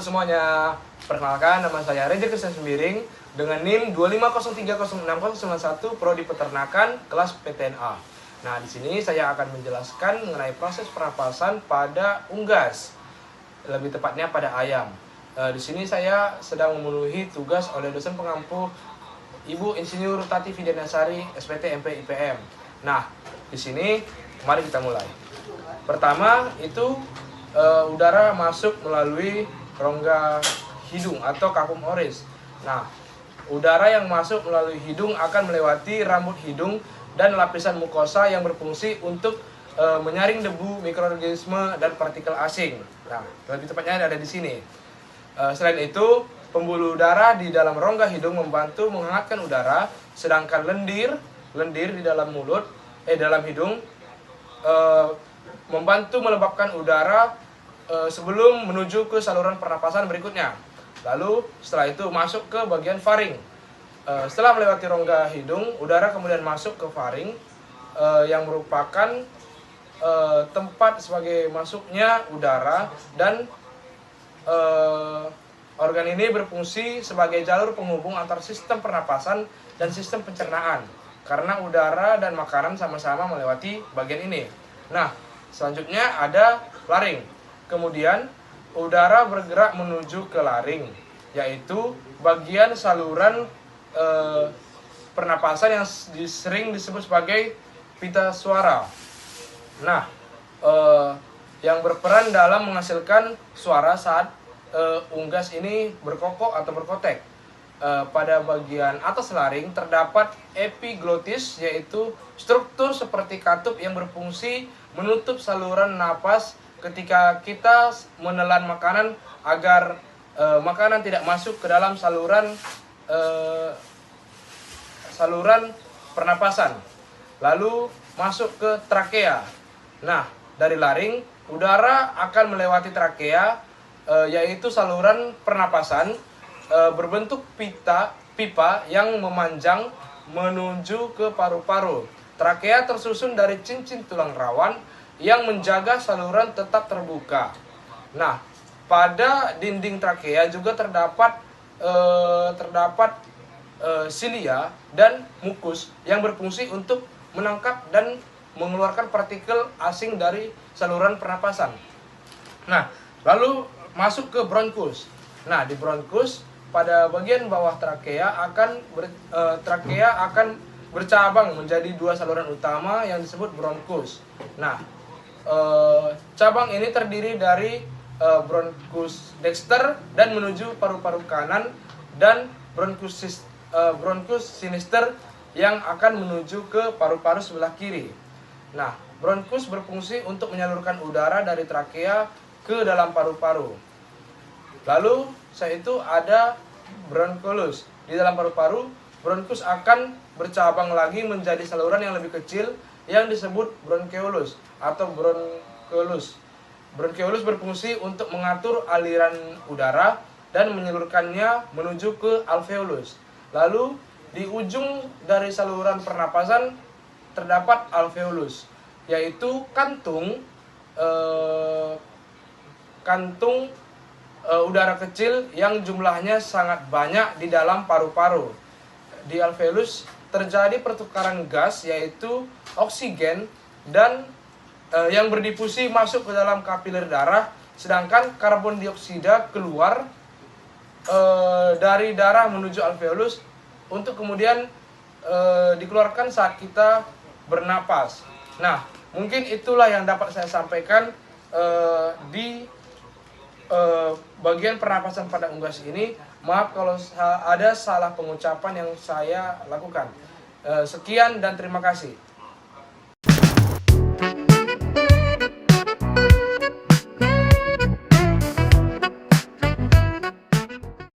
semuanya, perkenalkan nama saya Reza Christian Sembiring dengan NIM 250306091 Prodi Peternakan kelas PTNA. Nah, di sini saya akan menjelaskan mengenai proses pernapasan pada unggas, lebih tepatnya pada ayam. Di sini saya sedang memenuhi tugas oleh dosen pengampu Ibu Insinyur Tati Fidianasari, SPT MP IPM. Nah, di sini mari kita mulai. Pertama itu udara masuk melalui rongga hidung atau kapum oris. Nah, udara yang masuk melalui hidung akan melewati rambut hidung dan lapisan mukosa yang berfungsi untuk menyaring debu, mikroorganisme, dan partikel asing. Nah, lebih tepatnya ada di sini. Selain itu, pembuluh udara di dalam rongga hidung membantu menghangatkan udara, sedangkan lendir di dalam dalam hidung membantu melembabkan udara sebelum menuju ke saluran pernapasan berikutnya. Lalu setelah itu masuk ke bagian faring. Setelah melewati rongga hidung, udara kemudian masuk ke faring yang merupakan tempat sebagai masuknya udara, dan organ ini berfungsi sebagai jalur penghubung antar sistem pernapasan dan sistem pencernaan karena udara dan makanan sama-sama melewati bagian ini. Nah, selanjutnya ada laring. Kemudian udara bergerak menuju ke laring, yaitu bagian saluran pernapasan yang sering disebut sebagai pita suara. Nah, yang berperan dalam menghasilkan suara saat unggas ini berkokok atau berkotek. Pada bagian atas laring terdapat epiglotis, yaitu struktur seperti katup yang berfungsi menutup saluran napas ketika kita menelan makanan agar makanan tidak masuk ke dalam saluran pernapasan. Lalu masuk ke trakea. Nah, dari laring udara akan melewati trakea, yaitu saluran pernapasan berbentuk pipa yang memanjang menuju ke paru-paru. Trakea tersusun dari cincin tulang rawan yang menjaga saluran tetap terbuka. Nah, pada dinding trakea juga terdapat silia dan mukus yang berfungsi untuk menangkap dan mengeluarkan partikel asing dari saluran pernapasan. Nah, lalu masuk ke bronkus. Nah, di bronkus pada bagian bawah trakea akan bercabang menjadi dua saluran utama yang disebut bronkus. Nah, cabang ini terdiri dari bronkus dexter dan menuju paru-paru kanan, dan bronkus sinister yang akan menuju ke paru-paru sebelah kiri. Nah, bronkus berfungsi untuk menyalurkan udara dari trakea ke dalam paru-paru. Lalu setelah itu ada bronkulus. Di dalam paru-paru, bronkus akan bercabang lagi menjadi saluran yang lebih kecil yang disebut bronkeolus atau bronkulus. Bronkeolus berfungsi untuk mengatur aliran udara dan menyalurkannya menuju ke alveolus. Lalu di ujung dari saluran pernapasan terdapat alveolus, yaitu kantung udara kecil yang jumlahnya sangat banyak di dalam paru-paru. Di alveolus terjadi pertukaran gas, yaitu oksigen dan yang berdifusi masuk ke dalam kapiler darah, sedangkan karbon dioksida keluar dari darah menuju alveolus untuk kemudian dikeluarkan saat kita bernapas. Nah, mungkin itulah yang dapat saya sampaikan di bagian pernapasan pada unggas ini. Maaf kalau ada salah pengucapan yang saya lakukan. Sekian dan terima kasih.